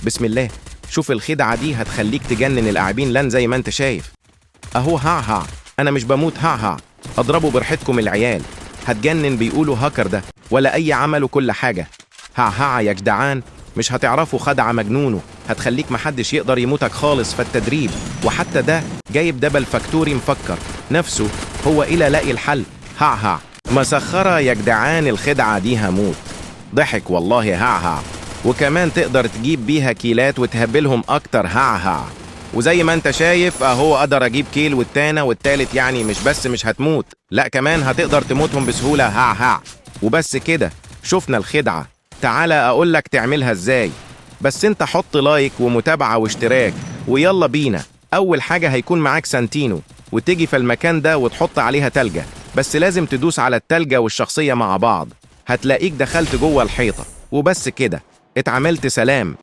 بسم الله. شوف الخدعة دي هتخليك تجنن اللاعبين لان زي ما انت شايف اهو. ها انا مش بموت. ها اضربوا برحتكم العيال. هتجنن بيقولوا هاكر ده ولا اي عمل وكل حاجة. ها يا جدعان، مش هتعرفوا خدعة مجنونه هتخليك محدش يقدر يموتك خالص في التدريب. وحتى ده جايب دبل فاكتوري مفكر نفسه هو إلى لاقي الحل. ها مسخرة يا جدعان، الخدعة دي هموت ضحك والله. ها وكمان تقدر تجيب بيها كيلات وتهبلهم أكتر. ها وزي ما انت شايف اهو اقدر اجيب كيل والتانة والتالت، يعني مش بس مش هتموت، لا كمان هتقدر تموتهم بسهولة. ها وبس كده شفنا الخدعة. تعالى اقولك تعملها ازاي، بس انت حط لايك ومتابعة واشتراك ويلا بينا. اول حاجة هيكون معاك سانتينو، وتيجي في المكان ده وتحط عليها تلجة، بس لازم تدوس على التلجة والشخصية مع بعض. هتلاقيك دخلت جوه الحيطة وبس كده اتعملت. سلام.